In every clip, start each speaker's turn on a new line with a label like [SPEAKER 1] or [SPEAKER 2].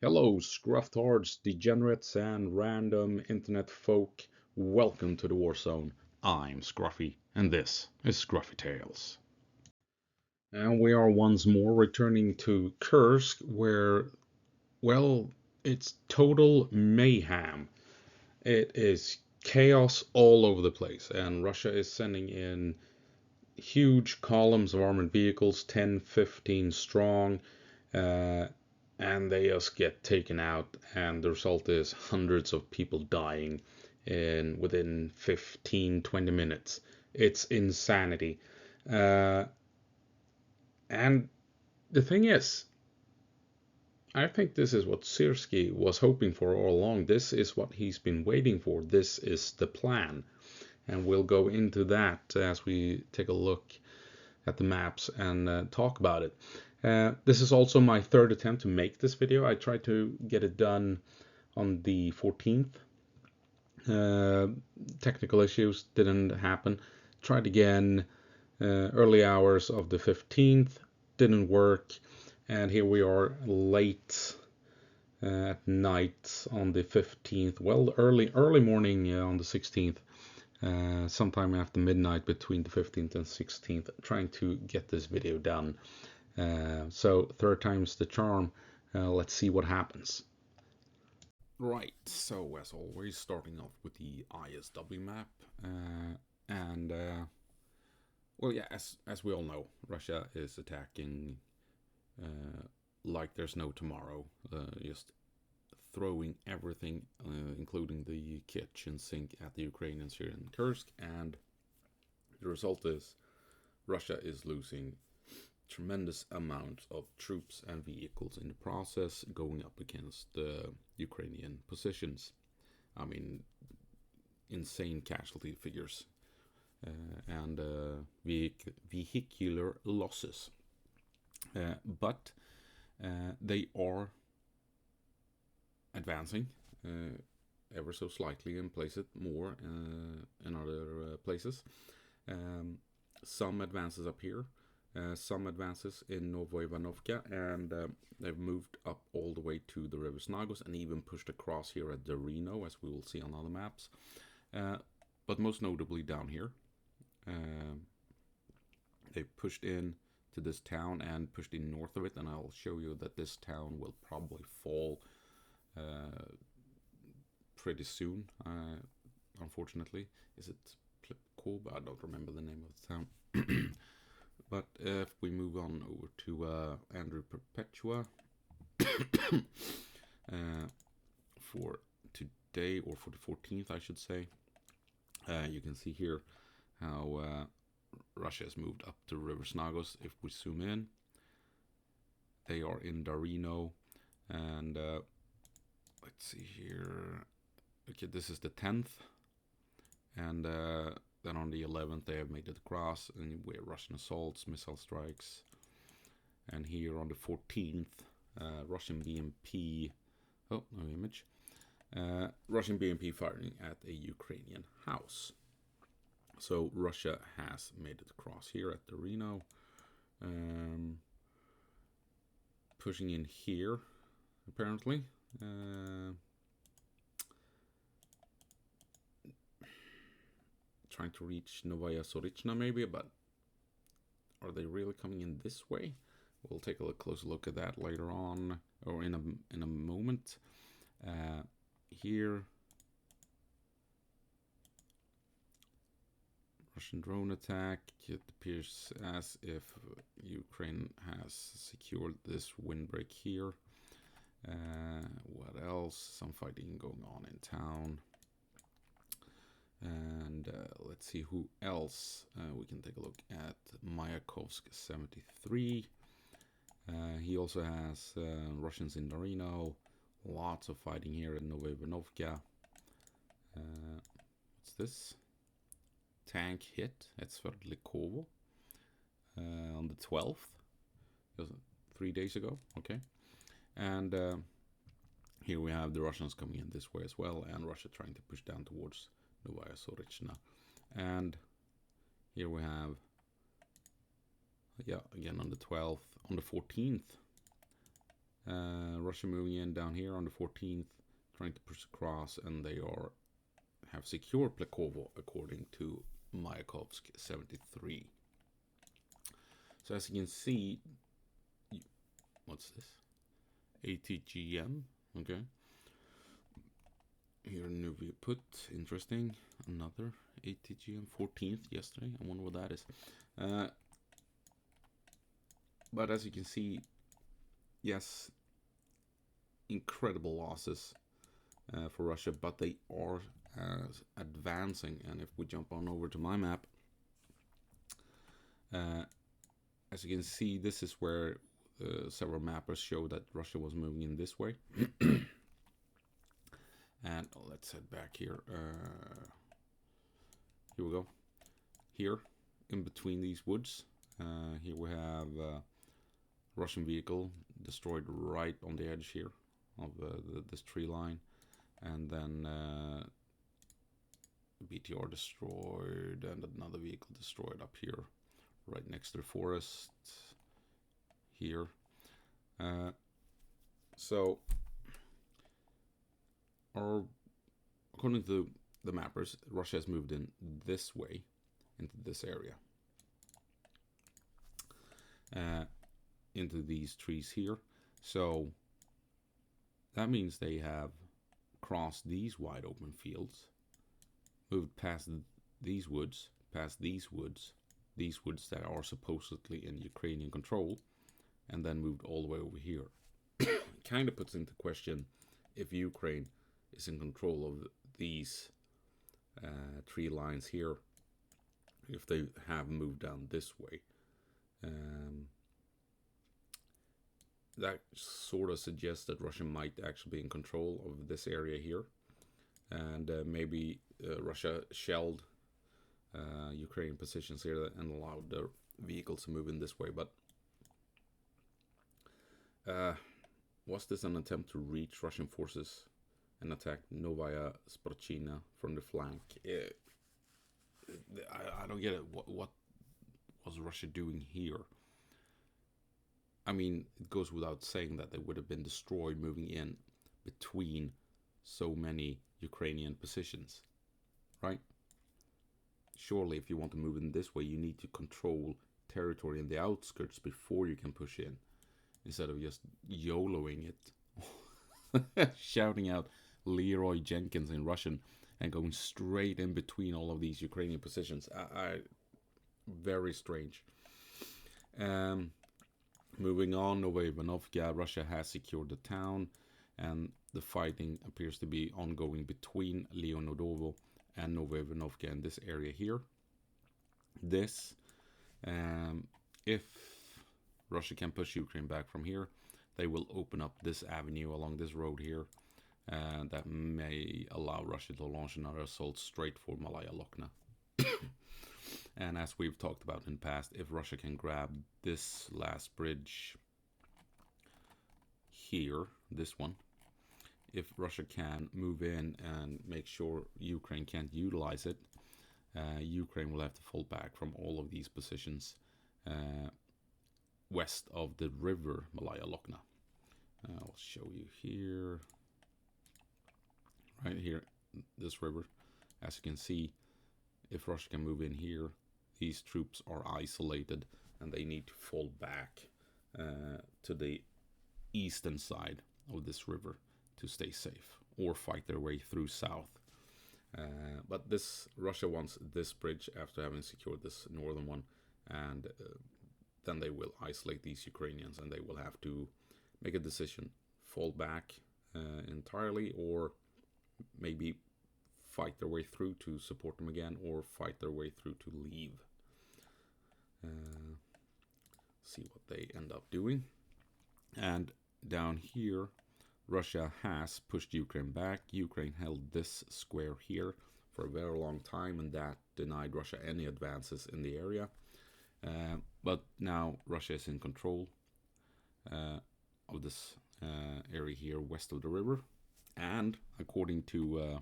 [SPEAKER 1] Hello, scrufftards, degenerates, and random internet folk. Welcome to the War Zone. I'm Scruffy, and this is Scruffy Tales. And we are once more returning to Kursk, where, well, it's total mayhem. It is chaos all over the place, and Russia is sending in huge columns of armored vehicles, 10, 15 strong. Uh, and they just get taken out, and the result is hundreds of people dying within 15-20 minutes. It's insanity. uh, and the thing is, I think this is what Syrski was hoping for all along. This is what he's been waiting for. This is the plan, and we'll go into that as we take a look at the maps and talk about it. This is also my third attempt to make this video. I tried to get it done on the 14th. Technical issues didn't happen. Tried again early hours of the 15th. Didn't work. And here we are late at night on the 15th. Well, early morning on the 16th. Sometime after midnight between the 15th and 16th, trying to get this video done. So third time's the charm. Let's see what happens. Right, so as always, starting off with the ISW map. Well, yeah, as we all know, Russia is attacking like there's no tomorrow. Just throwing everything, including the kitchen sink, at the Ukrainians here in Kursk, and the result is Russia is losing tremendous amounts of troops and vehicles in the process, going up against the Ukrainian positions. I mean, insane casualty figures and vehicular losses. But they are advancing ever so slightly in places, more in other places. Some advances up here, some advances in Novoivanovka, and they've moved up all the way to the River Snagos and even pushed across here at Darino, as we will see on other maps. But most notably down here, they pushed in to this town and pushed in north of it, and I'll show you that this town will probably fall pretty soon, unfortunately. Is it Plipkova? I don't remember the name of the town. But if we move on over to Andrew Perpetua for today, or for the 14th I should say, you can see here how Russia has moved up to River Snagos. If we zoom in, they are in Darino, and let's see here. Okay, this is the 10th, and then on the 11th they have made it across, and we have Russian assaults, missile strikes, and here on the 14th, Russian BMP. Oh, no image. Russian BMP firing at a Ukrainian house. So Russia has made it across here at the Reno, pushing in here apparently. Trying to reach Novaya Sorichna maybe, but are they really coming in this way? We'll take a closer look at that later on, or in a moment. Here, Russian drone attack. It appears as if Ukraine has secured this windbreak here. What else? Some fighting going on in town. And let's see who else. We can take a look at Mayakovsk 73. He also has Russians in Darino. Lots of fighting here in Novoivanovka. What's this? Tank hit at Sverdlikovo on the 12th. It was 3 days ago. Okay. And here we have the Russians coming in this way as well, and Russia trying to push down towards Novaya Sorichna. And here we have, yeah, again on the 12th, on the 14th, Russia moving in down here on the 14th, trying to push across, and they have secured Plekovo according to Mayakovsk 73. So as you can see, what's this? ATGM, okay. Here, new view put, interesting. Another ATGM 14th yesterday. I wonder what that is. But as you can see, yes, incredible losses for Russia, but they are advancing. And if we jump on over to my map, as you can see, this is where several mappers show that Russia was moving in this way. And let's head back here. Here we go. Here, in between these woods, here we have Russian vehicle destroyed right on the edge here of this tree line, and then BTR destroyed, and another vehicle destroyed up here, right next to the forest here. So, according to the mappers, Russia has moved in this way into this area, into these trees here. So that means they have crossed these wide open fields, moved past these woods, these woods that are supposedly in Ukrainian control, and then moved all the way over here. Kind of puts into question if Ukraine is in control of these tree lines here, if they have moved down this way. That sort of suggests that Russia might actually be in control of this area here, and maybe Russia shelled Ukrainian positions here and allowed their vehicles to move in this way. But was this an attempt to reach Russian forces and attack Novaya Sporchina from the flank? I don't get it. What was Russia doing here? I mean, it goes without saying that they would have been destroyed moving in between so many Ukrainian positions, right? Surely, if you want to move in this way, you need to control territory in the outskirts before you can push in, instead of just YOLOing it, shouting out Leroy Jenkins in Russian and going straight in between all of these Ukrainian positions. Very strange. Moving on, Novaya Ivanovka, Russia has secured the town, and the fighting appears to be ongoing between Leonodovo and Novaya Ivanovka in this area here. This, if Russia can push Ukraine back from here, they will open up this avenue along this road here, and that may allow Russia to launch another assault straight for Malaya Lokna. And as we've talked about in the past, if Russia can grab this last bridge here, this one, if Russia can move in and make sure Ukraine can't utilize it, Ukraine will have to fall back from all of these positions west of the river Malaya Lokna. I'll show you here, right here, this river. As you can see, if Russia can move in here, these troops are isolated and they need to fall back to the eastern side of this river to stay safe, or fight their way through south. But Russia wants this bridge after having secured this northern one, and then they will isolate these Ukrainians, and they will have to make a decision: fall back entirely, or maybe fight their way through to support them again, or fight their way through to leave. See what they end up doing. And down here, Russia has pushed Ukraine back. Ukraine held this square here for a very long time, and that denied Russia any advances in the area. But now Russia is in control of this area here west of the river. And according to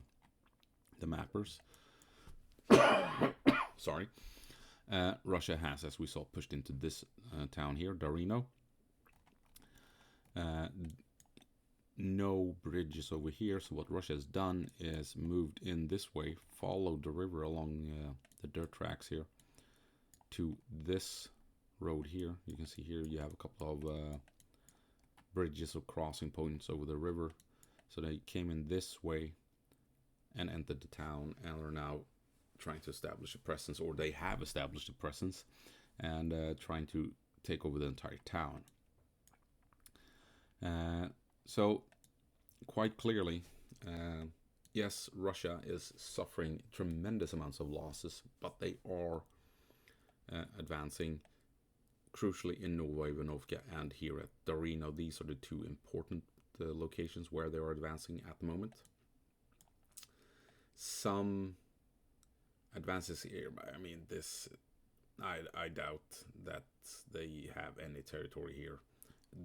[SPEAKER 1] the mappers, sorry, Russia has, as we saw, pushed into this town here, Darino. no bridges over here. So what Russia has done is moved in this way, followed the river along the dirt tracks here to this road here. You can see here you have a couple of bridges or crossing points over the river. So they came in this way and entered the town and are now trying to establish a presence, or they have established a presence and trying to take over the entire town. So quite clearly, yes, Russia is suffering tremendous amounts of losses, but they are advancing crucially in Novaya and here at Darino. These are the two important locations where they are advancing at the moment. Some advances here, I mean, this, I doubt that they have any territory here.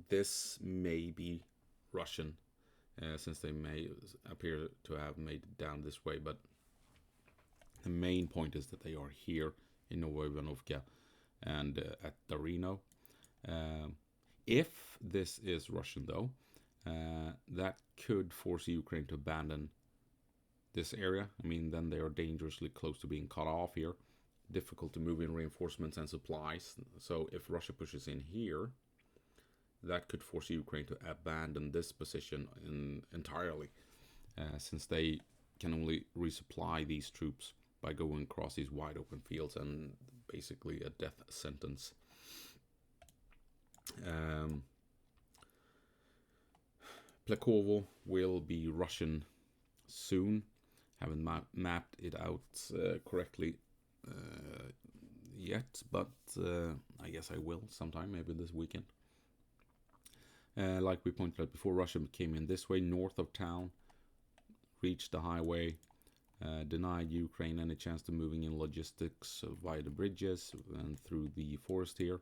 [SPEAKER 1] This may be Russian, since they may appear to have made it down this way, but the main point is that they are here in Novaya and at Darino. If this is Russian, though, that could force Ukraine to abandon this area. I mean, then they are dangerously close to being cut off here. Difficult to move in reinforcements and supplies. So if Russia pushes in here, that could force Ukraine to abandon this position entirely, since they can only resupply these troops by going across these wide open fields, and basically a death sentence. Plekovo will be Russian soon. Haven't mapped it out correctly yet, but I guess I will sometime, maybe this weekend. Like we pointed out before, Russia came in this way, north of town, reached the highway, denied Ukraine any chance to moving in logistics via the bridges and through the forest here.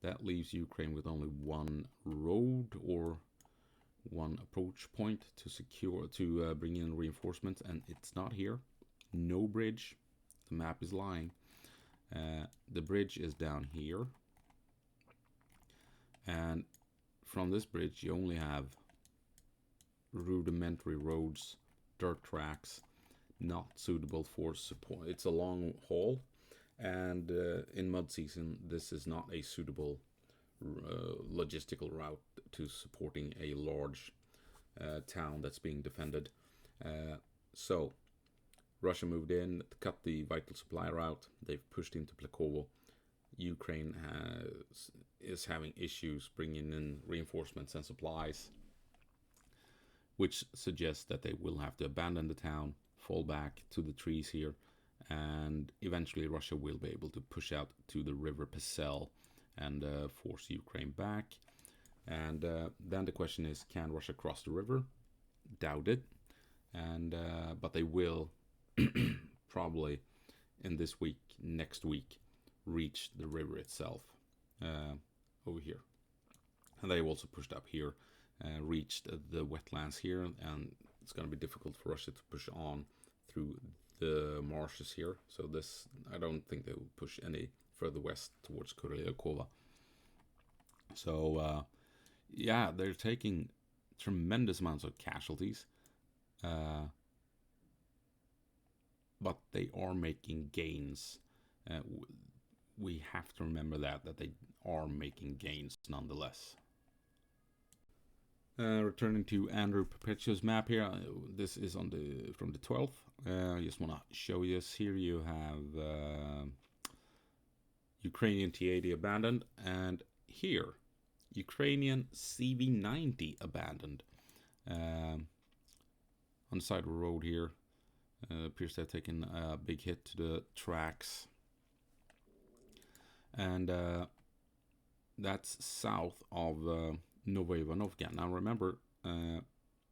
[SPEAKER 1] That leaves Ukraine with only one road or one approach point to bring in reinforcements, and it's not here. No bridge. The map is lying. The bridge is down here, and from this bridge you only have rudimentary roads, dirt tracks, not suitable for support. It's a long haul, and in mud season this is not a suitable logistical route to supporting a large town that's being defended. So Russia moved in, cut the vital supply route. They've pushed into Plekovo. Ukraine is having issues bringing in reinforcements and supplies, which suggests that they will have to abandon the town, fall back to the trees here, and eventually Russia will be able to push out to the river Pesel and force Ukraine back. And then the question is, can Russia cross the river? Doubt it. And but they will probably in this week, next week, reach the river itself over here. And they also pushed up here, reached the wetlands here, and it's going to be difficult for Russia to push on through the marshes here. So this, I don't think they will push any further west towards Kursk. So yeah, they're taking tremendous amounts of casualties, but they are making gains. We have to remember that they are making gains nonetheless. Returning to Andrew Perpetuo's map here, this is on from the 12th. I just want to show you this. Here you have Ukrainian T-80 abandoned, and here Ukrainian CV-90 abandoned on the side of the road here. Appears to have taken a big hit to the tracks, and that's south of Novaya. Now remember,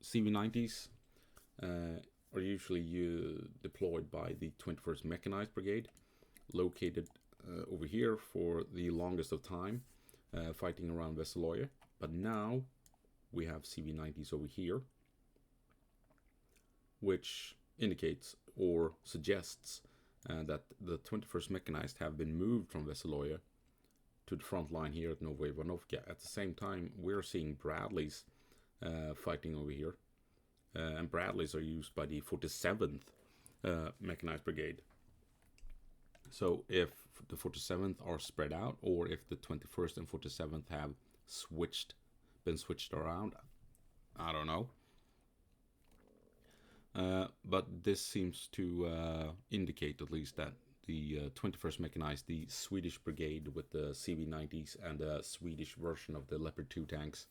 [SPEAKER 1] CV-90s are usually deployed by the 21st Mechanized Brigade, located over here for the longest of time, fighting around Veseloye. But now we have CV-90s over here, which indicates or suggests that the 21st Mechanized have been moved from Veseloye to the front line here at Novaya. At the same time, we're seeing Bradleys fighting over here. And Bradleys are used by the 47th Mechanized Brigade. So if the 47th are spread out, or if the 21st and 47th have been switched around, I don't know. But this seems to indicate at least that the 21st Mechanized, the Swedish brigade with the CV-90s and the Swedish version of the Leopard 2 tanks,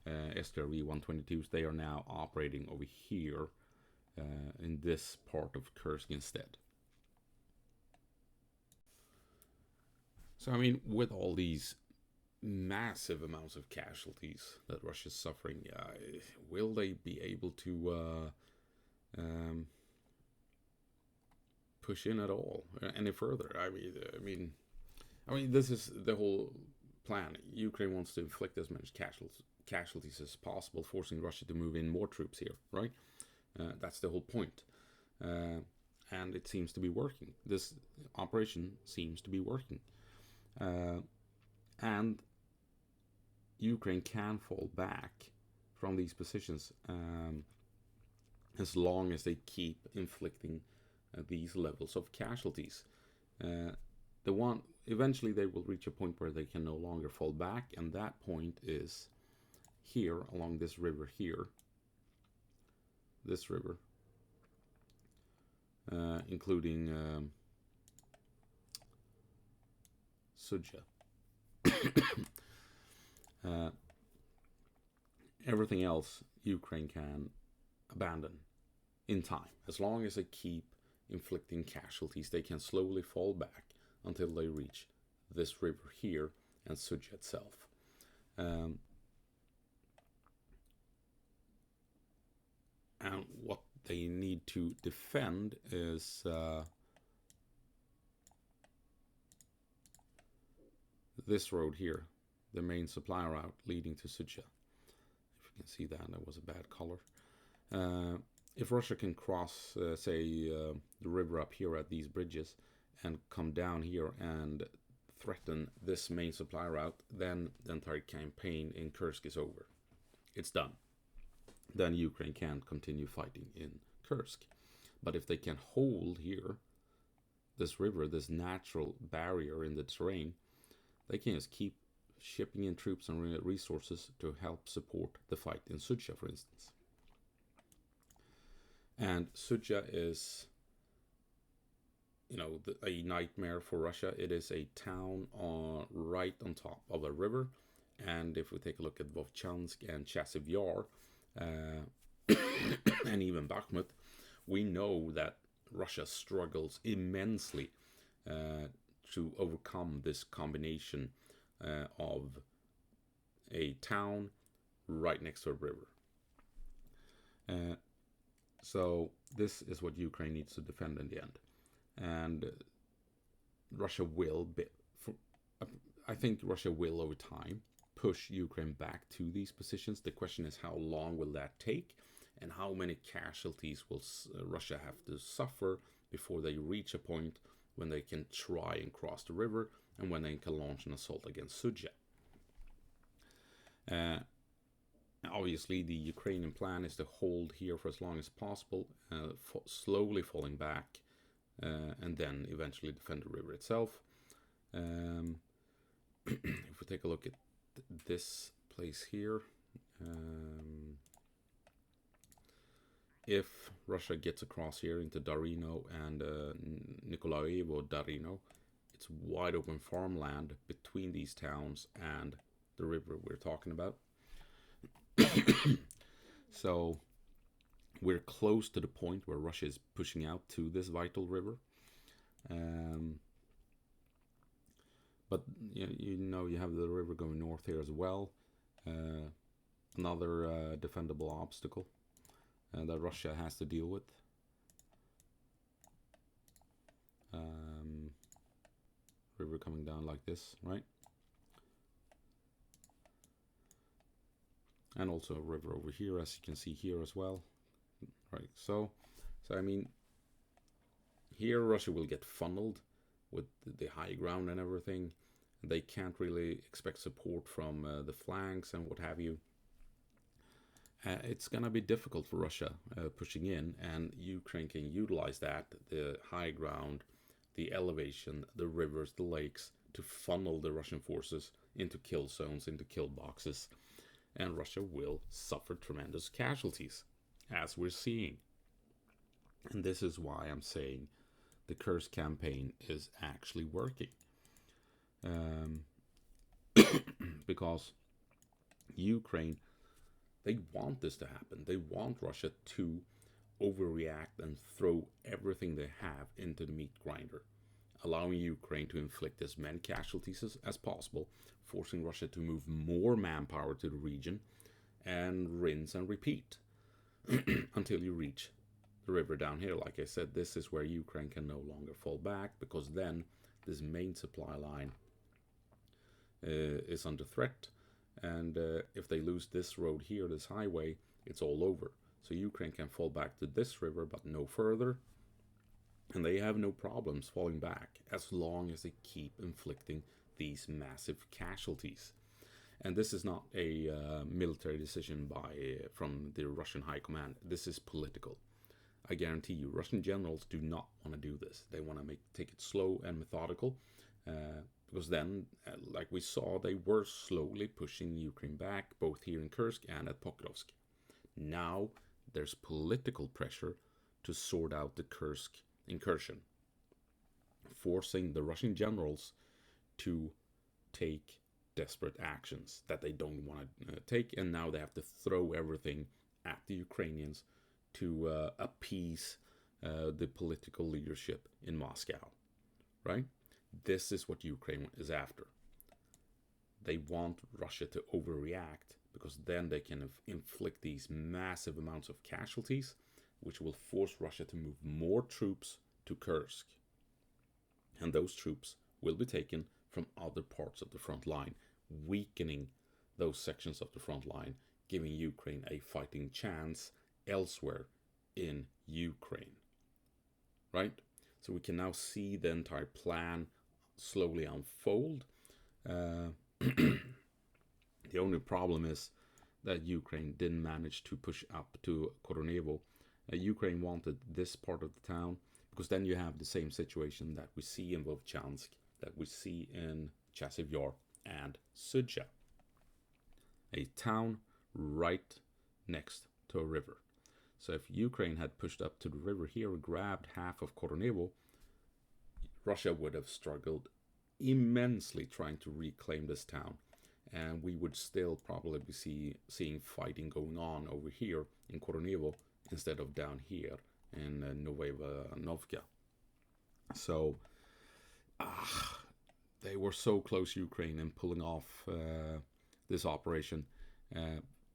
[SPEAKER 1] STRV 122s, they are now operating over here in this part of Kursk instead. So, I mean, with all these massive amounts of casualties that Russia's suffering, will they be able to push in at all any further? I mean, this is the whole plan. Ukraine wants to inflict as many casualties as possible, forcing Russia to move in more troops here, right? That's the whole point. And it seems to be working. This operation seems to be working. And Ukraine can fall back from these positions as long as they keep inflicting these levels of casualties. Eventually they will reach a point where they can no longer fall back, and that point is here along this river here. This river, including Sudzha. Everything else Ukraine can abandon in time. As long as they keep inflicting casualties, they can slowly fall back until they reach this river here and Sudzha itself. And what they need to defend is this road here, the main supply route leading to Sudzha. If you can see that was a bad color. If Russia can cross, the river up here at these bridges and come down here and threaten this main supply route, then the entire campaign in Kursk is over. It's done. Then Ukraine can continue fighting in Kursk. But if they can hold here, this river, this natural barrier in the terrain, they can just keep shipping in troops and resources to help support the fight in Sudzha, for instance. And Sudzha is, a nightmare for Russia. It is a town right on top of a river. And if we take a look at Vovchansk and Chasiv Yar, and even Bakhmut, we know that Russia struggles immensely to overcome this combination of a town right next to a river. So this is what Ukraine needs to defend in the end. And Russia will, I think Russia will over time push Ukraine back to these positions. The question is, how long will that take? And how many casualties will Russia have to suffer before they reach a point when they can try and cross the river and when they can launch an assault against Sudzha? Obviously, the Ukrainian plan is to hold here for as long as possible, slowly falling back, and then eventually defend the river itself. If we take a look at this place here, if Russia gets across here into Darino and Nikolaevo Darino, it's wide open farmland between these towns and the river we're talking about. So we're close to the point where Russia is pushing out to this vital river. But you have the river going north here as well. Another defendable obstacle that Russia has to deal with. River coming down like this, right? And also a river over here, as you can see here as well, right? So I mean, here Russia will get funneled with the high ground and everything. They can't really expect support from the flanks and what have you. It's going to be difficult for Russia pushing in, and Ukraine can utilize that, the high ground, the elevation, the rivers, the lakes, to funnel the Russian forces into kill zones, into kill boxes, and Russia will suffer tremendous casualties, as we're seeing. And this is why I'm saying the Kursk campaign is actually working. Because Ukraine, they want this to happen. They want Russia to overreact and throw everything they have into the meat grinder, allowing Ukraine to inflict as many casualties as possible, forcing Russia to move more manpower to the region, and rinse and repeat until you reach the river down here. Like I said, this is where Ukraine can no longer fall back, because then this main supply line is under threat, and if they lose this road here, this highway, it's all over. So Ukraine can fall back to this river, but no further, and they have no problems falling back as long as they keep inflicting these massive casualties. And this is not a military decision from the Russian high command. This is political. I guarantee you, Russian generals do not want to do this. They want to take it slow and methodical, because then, like we saw, they were slowly pushing Ukraine back, both here in Kursk and at Pokrovsk. Now there's political pressure to sort out the Kursk incursion, forcing the Russian generals to take desperate actions that they don't want to take, and now they have to throw everything at the Ukrainians to appease the political leadership in Moscow, right? This is what Ukraine is after. They want Russia to overreact, because then they can inflict these massive amounts of casualties, which will force Russia to move more troops to Kursk. And those troops will be taken from other parts of the front line, weakening those sections of the front line, giving Ukraine a fighting chance elsewhere in Ukraine. Right? So we can now see the entire plan slowly unfold. The only problem is that Ukraine didn't manage to push up to Koronevo. Ukraine wanted this part of the town, because then you have the same situation that we see in Vovchansk, that we see in Chasiv Yar and Sudzha. A town right next to a river. So if Ukraine had pushed up to the river here and grabbed half of Koronevo, Russia would have struggled immensely trying to reclaim this town. And we would still probably be seeing fighting going on over here in Koronevo instead of down here in Novaya-Novka. So they were so close, Ukraine, in pulling off this operation.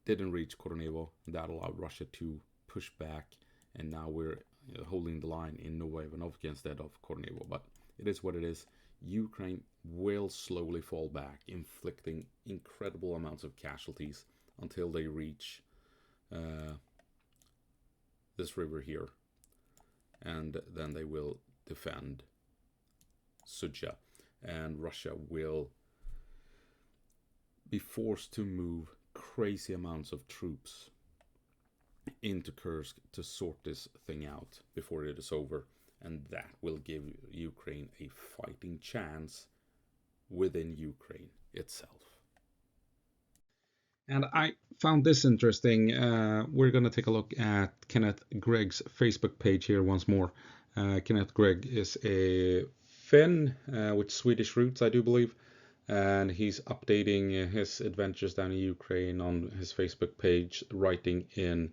[SPEAKER 1] Didn't reach Koronevo. That allowed Russia to push back, and now we're holding the line in Novaya-Novka instead of Koronevo. But it is what it is. Ukraine will slowly fall back, inflicting incredible amounts of casualties until they reach this river here, and then they will defend Sudzha, and Russia will be forced to move crazy amounts of troops into Kursk to sort this thing out before it is over, and that will give Ukraine a fighting chance within Ukraine itself. And I found this interesting. We're going to take a look at Kenneth Gregg's Facebook page here once more. Kenneth Gregg is a Finn with Swedish roots, I do believe, and he's updating his adventures down in Ukraine on his Facebook page, writing in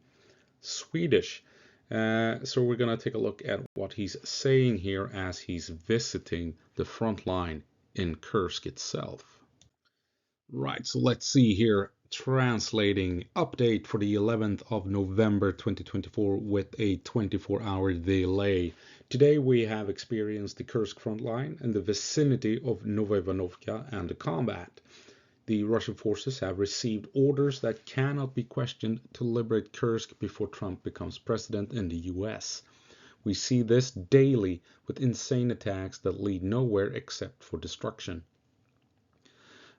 [SPEAKER 1] Swedish. So we're going to take a look at what he's saying here as he's visiting the front line in Kursk itself. Right, so let's see here. Translating update for the 11th of November 2024 with a 24-hour delay. Today we have experienced the Kursk front line in the vicinity of Novaya-Novka and the combat. The Russian forces have received orders that cannot be questioned to liberate Kursk before Trump becomes president in the US. We see this daily with insane attacks that lead nowhere except for destruction.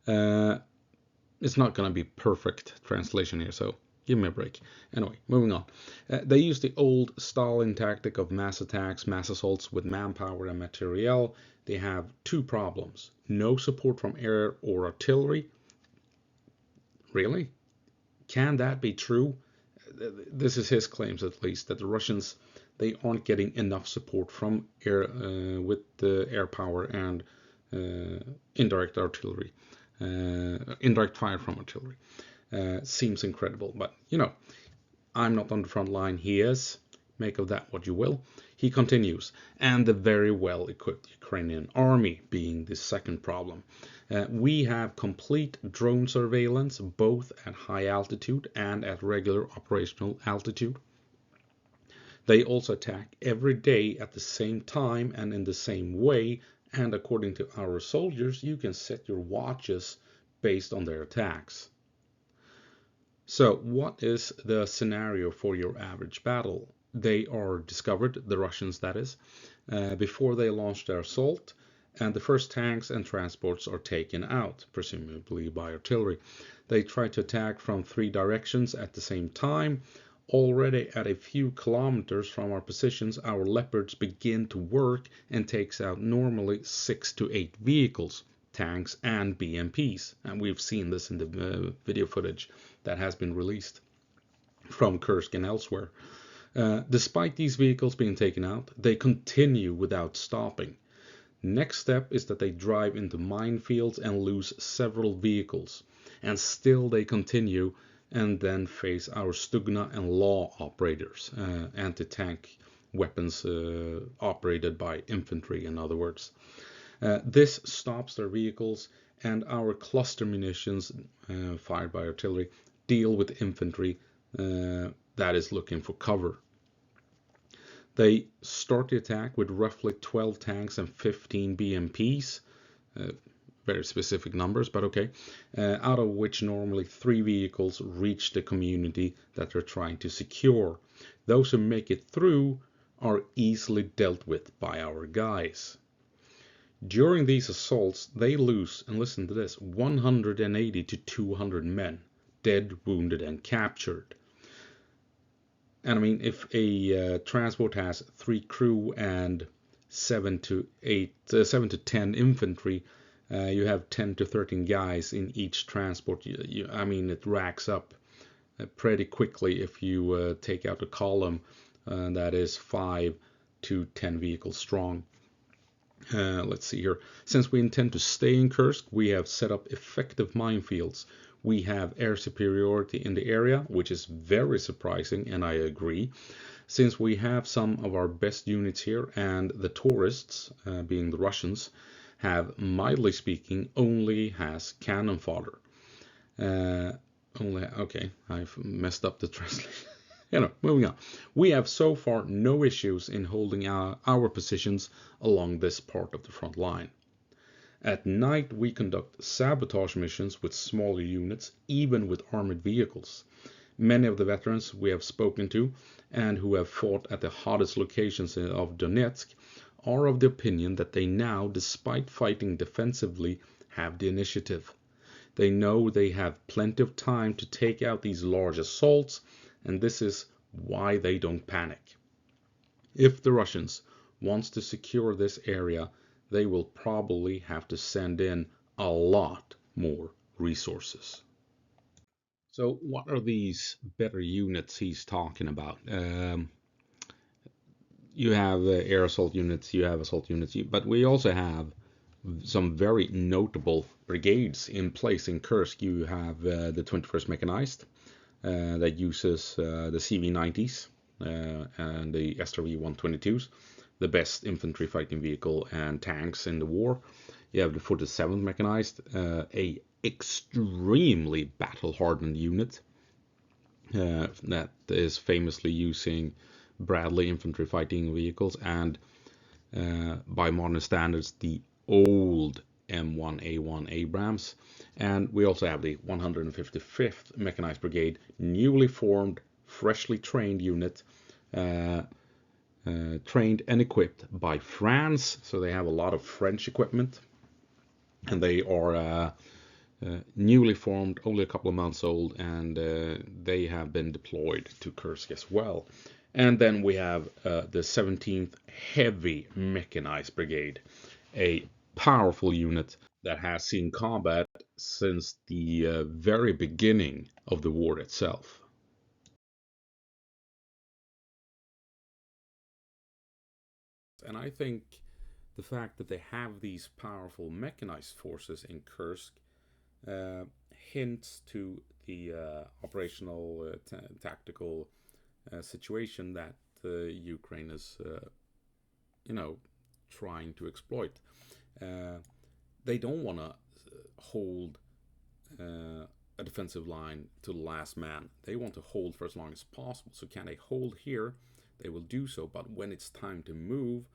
[SPEAKER 1] It's not going to be perfect translation here, so Give me a break. Anyway, moving on. They use the old Stalin tactic of mass attacks, mass assaults with manpower and materiel. They have two problems. No support from air or artillery. Really? Can that be true? This is his claims, at least, that the Russians, they aren't getting enough support from air with the air power and indirect artillery, indirect fire from artillery. Seems incredible, but I'm not on the front line. He is. Make of that what you will. He continues, and the very well equipped Ukrainian army being the second problem. We have complete drone surveillance both at high altitude and at regular operational altitude. They also attack every day at the same time and in the same way, and according to our soldiers, you can set your watches based on their attacks. So what is the scenario for your average battle? They are discovered, the Russians that is, before they launch their assault, and the first tanks and transports are taken out, presumably by artillery. They try to attack from 3 directions at the same time. Already at a few kilometers from our positions, our Leopards begin to work and takes out normally 6 to 8 vehicles, tanks and BMPs. And we've seen this in the video footage that has been released from Kursk and elsewhere. Despite these vehicles being taken out, they continue without stopping. Next step is that they drive into minefields and lose several vehicles. And still they continue and then face our Stugna and Law operators, anti-tank weapons operated by infantry, in other words. This stops their vehicles, and our cluster munitions fired by artillery deal with infantry that is looking for cover. They start the attack with roughly 12 tanks and 15 BMPs, very specific numbers, but okay, out of which normally 3 vehicles reach the community that they're trying to secure. Those who make it through are easily dealt with by our guys. During these assaults, they lose, and listen to this, 180 to 200 men, dead, wounded, and captured. And I mean, if a transport has 3 crew and 7 to 10 infantry, you have 10 to 13 guys in each transport. I mean, it racks up pretty quickly if you take out a column that is 5 to 10 vehicles strong. Let's see here. Since we intend to stay in Kursk, we have set up effective minefields. We have air superiority in the area, which is very surprising, and I agree, since we have some of our best units here, and the tourists, being the Russians, have, mildly speaking, only has cannon fodder. Okay, I've messed up the translation. Moving on. We have so far no issues in holding our positions along this part of the front line. At night, we conduct sabotage missions with smaller units, even with armored vehicles. Many of the veterans we have spoken to, and who have fought at the hottest locations of Donetsk, are of the opinion that they now, despite fighting defensively, have the initiative. They know they have plenty of time to take out these large assaults, and this is why they don't panic. If the Russians want to secure this area, they will probably have to send in a lot more resources. So what are these better units he's talking about? You have air assault units, you have assault units, but we also have some very notable brigades in place in Kursk. You have the 21st Mechanized that uses the CV-90s and the SRV-122s, the best infantry fighting vehicle and tanks in the war. You have the 47th Mechanized, a extremely battle-hardened unit that is famously using Bradley infantry fighting vehicles and, by modern standards, the old M1A1 Abrams. And we also have the 155th Mechanized Brigade, newly formed, freshly trained unit, trained and equipped by France, so they have a lot of French equipment, and they are newly formed, only a couple of months old, and they have been deployed to Kursk as well. And then we have the 17th Heavy Mechanized Brigade, a powerful unit that has seen combat since the very beginning of the war itself. And I think the fact that they have these powerful mechanized forces in Kursk hints to the operational tactical situation that Ukraine is, trying to exploit. They don't want to hold a defensive line to the last man. They want to hold for as long as possible. So can they hold here? They will do so. But when it's time to move,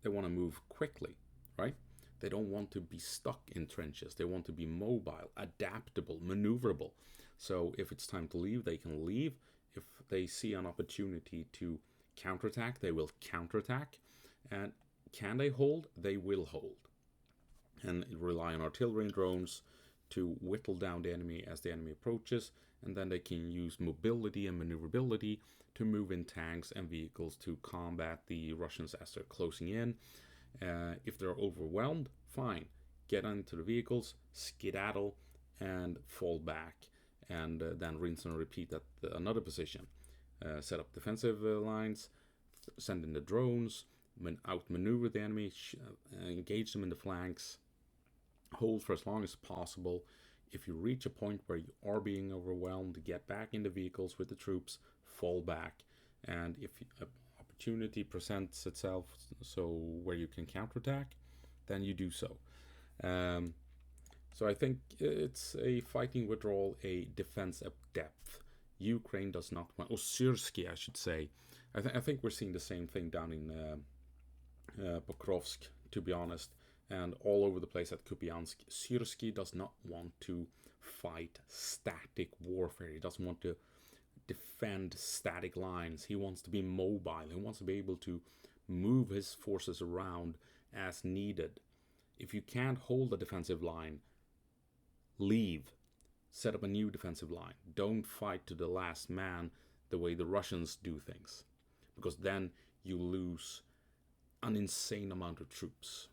[SPEAKER 1] they want to move quickly, right? They don't want to be stuck in trenches. They want to be mobile, adaptable, maneuverable. So if it's time to leave, they can leave. If they see an opportunity to counterattack, they will counterattack. And can they hold? They will hold. And rely on artillery and drones to whittle down the enemy as the enemy approaches. And then they can use mobility and maneuverability to move in tanks and vehicles to combat the Russians as they're closing in. If they're overwhelmed, fine. Get into the vehicles, skedaddle, and fall back. And then rinse and repeat at another position. Set up defensive lines, send in the drones, outmaneuver the enemy, engage them in the flanks, hold for as long as possible. If you reach a point where you are being overwhelmed, get back in the vehicles with the troops, fall back. And if an opportunity presents itself so where you can counterattack, then you do so. So I think it's a fighting withdrawal, a defense at depth. Ukraine does not want, or Syrsky, I should say. I think we're seeing the same thing down in Pokrovsk, to be honest, and all over the place at Kupiansk. Syrsky does not want to fight static warfare. He doesn't want to defend static lines. He wants to be mobile. He wants to be able to move his forces around as needed. If you can't hold a defensive line, leave. Set up a new defensive line. Don't fight to the last man the way the Russians do things, because then you lose an insane amount of troops.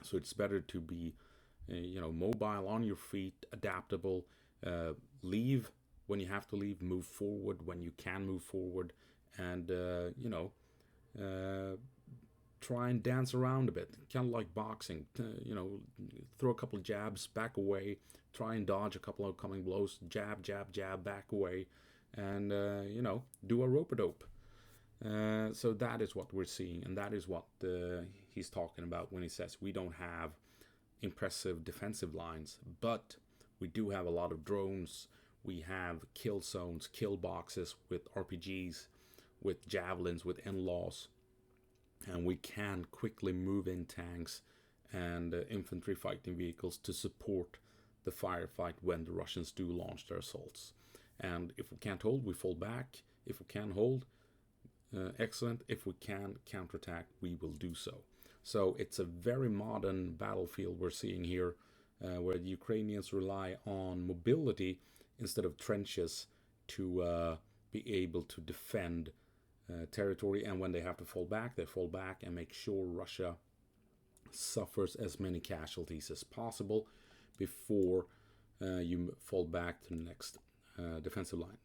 [SPEAKER 1] So it's better to be, mobile, on your feet, adaptable. Leave when you have to leave. Move forward when you can move forward, and try and dance around a bit, kind of like boxing. Throw a couple of jabs, back away. Try and dodge a couple of coming blows. Jab, jab, jab, back away, and do a rope-a-dope. So that is what we're seeing, and that is what he's talking about when he says we don't have impressive defensive lines, but we do have a lot of drones. We have kill zones, kill boxes with RPGs, with javelins, with NLAWs, and we can quickly move in tanks and infantry fighting vehicles to support the firefight when the Russians do launch their assaults. And if we can't hold, we fall back. If we can hold, excellent. If we can counterattack, we will do so. So it's a very modern battlefield we're seeing here, where the Ukrainians rely on mobility instead of trenches to be able to defend territory. And when they have to fall back, they fall back and make sure Russia suffers as many casualties as possible before you fall back to the next defensive line.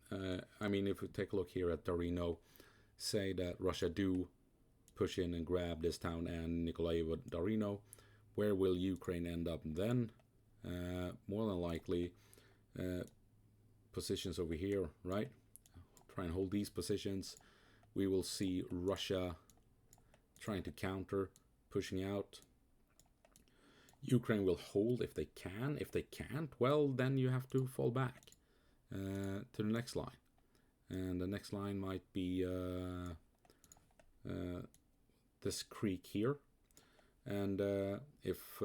[SPEAKER 1] If we take a look here at Darino, say that Russia do push in and grab this town and Nikolaevo Darino, where will Ukraine end up then? More than likely positions over here, right? Try and hold these positions. We will see Russia trying to counter, pushing out. Ukraine will hold if they can. If they can't, well, then you have to fall back to the next line. And the next line might be this creek here. And if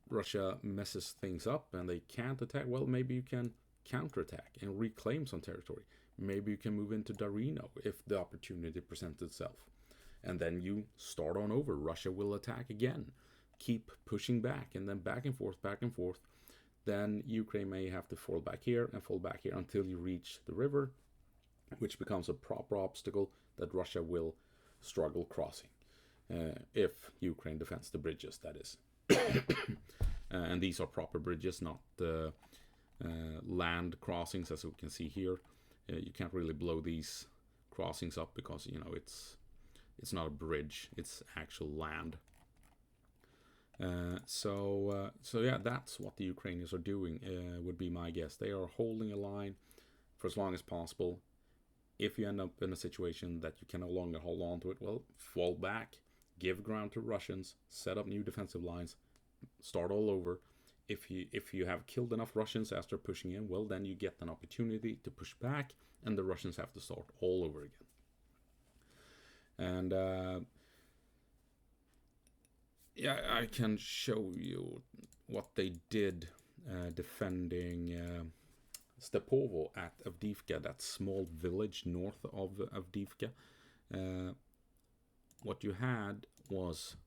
[SPEAKER 1] Russia messes things up and they can't attack, well, maybe you can counterattack and reclaim some territory. Maybe you can move into Darino if the opportunity presents itself. And then you start on over. Russia will attack again. keep pushing back, and then back and forth, then Ukraine may have to fall back here and fall back here until you reach the river, which becomes a proper obstacle that Russia will struggle crossing, if Ukraine defends the bridges, that is. And these are proper bridges, not land crossings, as we can see here. You can't really blow these crossings up because, you know, it's not a bridge, it's actual land. So yeah, that's what the Ukrainians are doing, would be my guess. They are holding a line for as long as possible. If you end up in a situation that you can no longer hold on to it, well, fall back, give ground to Russians, set up new defensive lines, start all over. If you have killed enough Russians after pushing in, well, then you get an opportunity to push back, and the Russians have to start all over again. And yeah, I can show you what they did defending Stepovo at Avdiivka, that small village north of Avdiivka. What you had was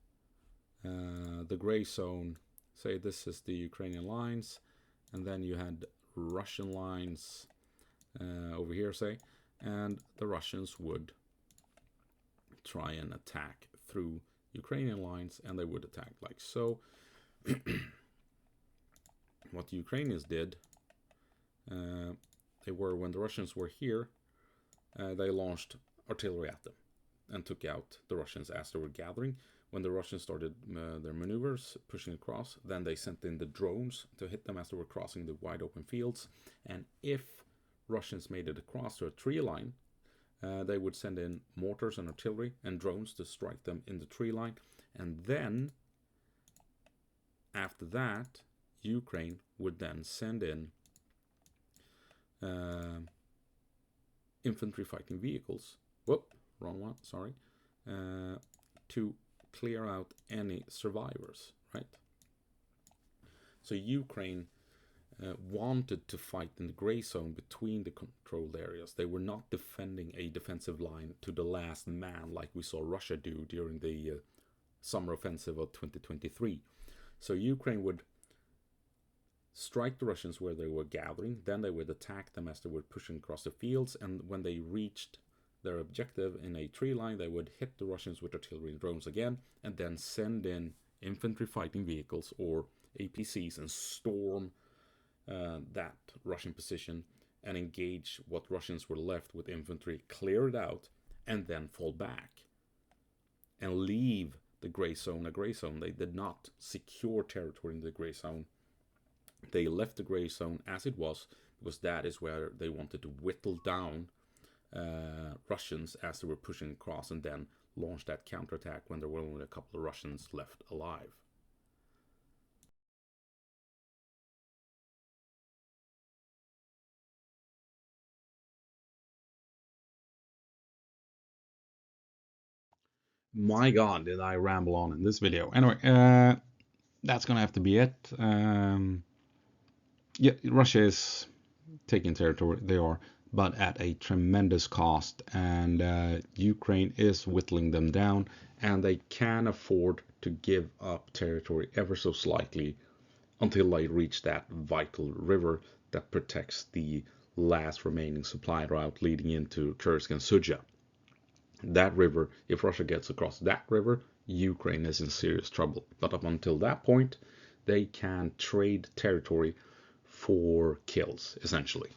[SPEAKER 1] the gray zone. Say this is the Ukrainian lines, and then you had Russian lines over here, say, and the Russians would try and attack through Ukrainian lines, and they would attack like so. What the Ukrainians did, they were, when the Russians were here, they launched artillery at them and took out the Russians as they were gathering. When the Russians started their maneuvers, pushing across, then they sent in the drones to hit them as they were crossing the wide open fields. And if Russians made it across to a tree line, they would send in mortars and artillery and drones to strike them in the tree line. And then, after that, Ukraine would then send in infantry fighting vehicles. Whoop, wrong one, sorry. To clear out any survivors, right? So Ukraine wanted to fight in the gray zone between the controlled areas. They were not defending a defensive line to the last man like we saw Russia do during the summer offensive of 2023. So Ukraine would strike the Russians where they were gathering, then they would attack them as they were pushing across the fields, and when they reached their objective in a tree line, they would hit the Russians with artillery and drones again, and then send in infantry fighting vehicles or APCs and storm that Russian position and engage what Russians were left with infantry, clear it out, and then fall back and leave the gray zone a gray zone. They did not secure territory in the gray zone. They left the gray zone as it was, because that is where they wanted to whittle down Russians as they were pushing across, and then launch that counterattack when there were only a couple of Russians left alive. My God, did I ramble on in this video. Anyway, that's gonna have to be it. Yeah, Russia is taking territory, they are, but at a tremendous cost, and Ukraine is whittling them down, and they can afford to give up territory ever so slightly until they reach that vital river that protects the last remaining supply route leading into Kursk and Sudzha. That river, if Russia gets across that river, Ukraine is in serious trouble. But up until that point, they can trade territory for kills, essentially.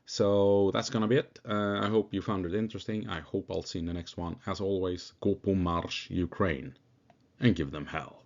[SPEAKER 1] So that's gonna be it. I hope you found it interesting. I hope I'll see you in the next one. As always, go på marsch, Ukraine, and give them hell.